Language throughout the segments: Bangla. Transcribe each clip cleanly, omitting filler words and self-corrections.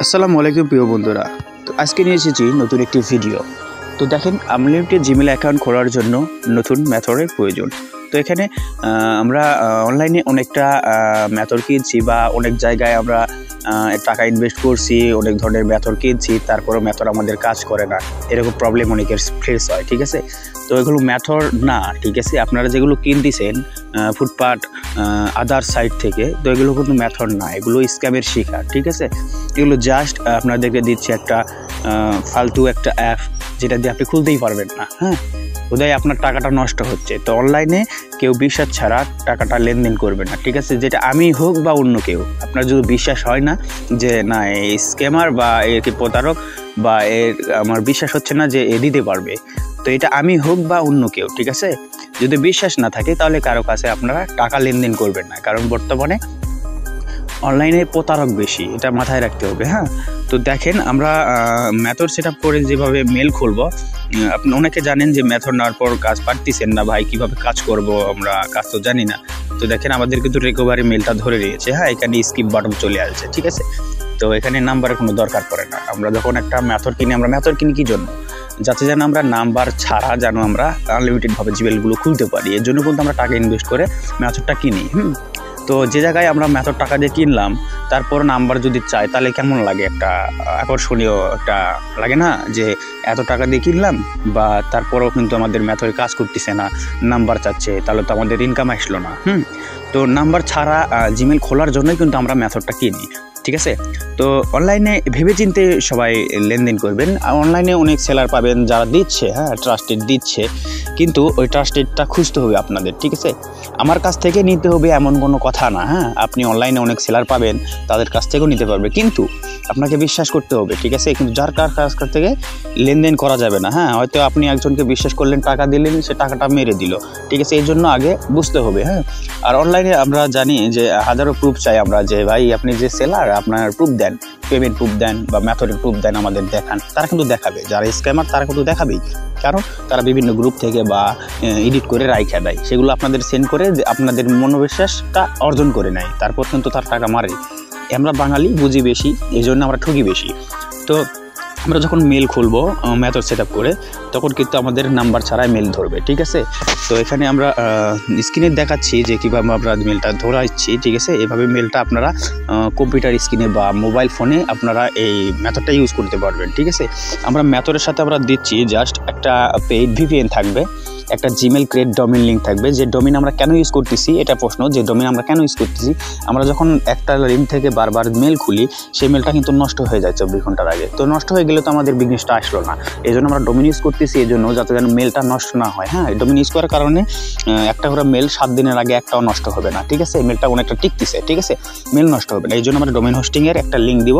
আসসালামু আলাইকুম প্রিয় বন্ধুরা। তো আজকে নিয়ে এসেছি নতুন একটি ভিডিও। তো দেখেন, আনলিমিটেড জিমেল অ্যাকাউন্ট খোলার জন্য নতুন মেথডের প্রয়োজন। তো এখানে আমরা অনলাইনে অনেকটা মেথড কিনছি বা অনেক জায়গায় আমরা টাকা ইনভেস্ট করছি, অনেক ধরনের মেথড কিনছি, তারপরেও মেথড আমাদের কাজ করে না, এরকম প্রবলেম অনেকের ফেস হয়। ঠিক আছে, তো এগুলো মেথড না। ঠিক আছে, আপনারা যেগুলো কিনতেছেন ফুটপাথ আদার সাইট থেকে, তো এগুলো কিন্তু মেথড না, এগুলো স্ক্যামের শিকার। ঠিক আছে, এগুলো জাস্ট আপনাদেরকে দিচ্ছে একটা ফালতু একটা অ্যাপ, যেটা দিয়ে আপনি খুলতেই পারবেন না। হ্যাঁ, বোধহয় আপনার টাকাটা নষ্ট হচ্ছে। তো অনলাইনে কেউ বিশ্বাস ছাড়া টাকাটা লেনদেন করবে না। ঠিক আছে, যেটা আমি হোক বা অন্য কেউ, আপনার যদি বিশ্বাস হয় না যে না এই স্ক্যামার বা একে প্রতারক বা এর আমার বিশ্বাস হচ্ছে না যে এ দিতে পারবে, তো এটা আমি হোক বা অন্য কেউ, ঠিক আছে, যদি বিশ্বাস না থাকে তাহলে কারো কাছে আপনারা টাকা লেনদেন করবেন না, কারণ বর্তমানে অনলাইনে প্রতারক বেশি, এটা মাথায় রাখতে হবে। হ্যাঁ, তো দেখেন, আমরা মেথড সেট আপ করে যেভাবে মেল খুলবো, আপনি অনেকে জানেন যে মেথড নেওয়ার পর কাজ পারতেছেন না, ভাই কীভাবে কাজ করব, আমরা কাজ তো জানি না। তো দেখেন, আমাদের কিন্তু রিকভারি মেলটা ধরে নিয়েছে। হ্যাঁ, এখানে স্কিপ বাটন চলে আসছে। ঠিক আছে, তো এখানে নাম্বারের কোনো দরকার পড়ে না। আমরা যখন একটা মেথড কিনি, আমরা মেথড কিনি কী জন্য? যাতে যেন আমরা নাম্বার ছাড়া যেন আমরা আনলিমিটেডভাবে জিমেলগুলো খুলতে পারি, এর জন্য কিন্তু আমরা টাকা ইনভেস্ট করে মেথডটা কিনি। তো যে জায়গায় আমরা মেথড টাকা দিয়ে কিনলাম, তারপর নাম্বার যদি চাই, তাহলে কেমন লাগে? একটা আকর্ষণীয় একটা লাগে না, যে এত টাকা দিয়ে কিনলাম বা তারপরেও কিন্তু আমাদের মেথডে কাজ করতেছে না, নাম্বার চাচ্ছে, তাহলে তো আমাদের ইনকাম আসলো না। তো নাম্বার ছাড়া জিমেল খোলার জন্যই কিন্তু আমরা মেথডটা কিনি। ঠিক আছে, তো অনলাইনে ভেবেচিন্তে সবাই লেনদেন করবেন। অনলাইনে অনেক সেলার পাবেন যারা দিচ্ছে, হ্যাঁ, ট্রাস্টেড দিচ্ছে, কিন্তু ওই ট্রাস্টেডটা খুঁজতে হবে আপনাদের। ঠিক আছে, আমার কাছ থেকে নিতে হবে এমন কোনো কথা না। হ্যাঁ, আপনি অনলাইনে অনেক সেলার পাবেন, তাদের কাছ থেকেও নিতে পারবে, কিন্তু আপনাকে বিশ্বাস করতে হবে। ঠিক আছে, কিন্তু যার কাছ থেকে লেনদেন করা যাবে না। হ্যাঁ, হয়তো আপনি একজনকে বিশ্বাস করলেন, টাকা দিলেন, সে টাকাটা মেরে দিল। ঠিক আছে, এই জন্য আগে বুঝতে হবে। হ্যাঁ, আর অনলাইনে আমরা জানি যে হাজারো প্রুফ চাই আমরা, যে ভাই আপনি যে সেলার, আপনার প্রুফ দেন, পেমেন্ট প্রুফ দেন বা মেথডের প্রুফ দেন, আমাদের দেখান। তারা কিন্তু দেখাবে, যারা স্ক্যামার তারা কিন্তু দেখাবেই, কারণ তারা বিভিন্ন গ্রুপ থেকে বা এডিট করে রাইখা দেয়, সেগুলো আপনাদের সেন্ড করে আপনাদের মনোবিশ্বাসটা অর্জন করে নেয়, তারপর কিন্তু তার টাকা মারে। আমরা বাঙালি বুঝি বেশি, এই জন্য আমরা ঠকি বেশি। তো আমরা যখন মেল খুলবো মেথড সেট আপ করে, তখন কিন্তু আমাদের নাম্বার ছাড়াই মেল ধরবে। ঠিক আছে, তো এখানে আমরা স্ক্রিনে দেখাচ্ছি যে কীভাবে আমরা মেলটা ধরাচ্ছি। ঠিক আছে, এভাবে মেলটা আপনারা কম্পিউটার স্ক্রিনে বা মোবাইল ফোনে আপনারা এই মেথডটা ইউজ করতে পারবেন। ঠিক আছে, আমরা মেথডের সাথে আমরা দিচ্ছি জাস্ট একটা পেইড ভিপিএন থাকবে, একটা জিমেল ক্রিয়েট ডোমেইন লিঙ্ক থাকবে। যে ডোমেইন আমরা কেন ইউজ করতেছি, এটা প্রশ্ন, যে ডোমেইন আমরা কেন ইউজ করতেছি? আমরা যখন একটা লিঙ্ক থেকে বারবার মেল খুলি, সেই মেলটা কিন্তু নষ্ট হয়ে যায় 24 ঘন্টার আগে। তো নষ্ট হয়ে গেলে তো আমাদের বিজনেসটা আসলো না। এই জন্য আমরা ডোমেইন ইউজ করতেছি, এই জন্য যাতে যেন মেলটা নষ্ট না হয়। হ্যাঁ, ডোমেইন ইউজ করার কারণে একটা করে মেল 7 দিনের আগে একটাও নষ্ট হবে না। ঠিক আছে, মেলটা অনেকটা টিকতেছে। ঠিক আছে, মেল নষ্ট হবে না, এই জন্য আমরা ডোমেইন হোস্টিংয়ের একটা লিঙ্ক দিব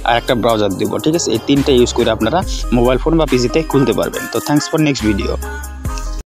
আর একটা ব্রাউজার দিব। ঠিক আছে, এই তিনটা ইউজ করে আপনারা মোবাইল ফোন বা পিসিতে খুলতে পারবেন। তো থ্যাঙ্কস ফর নেক্সট ভিডিও।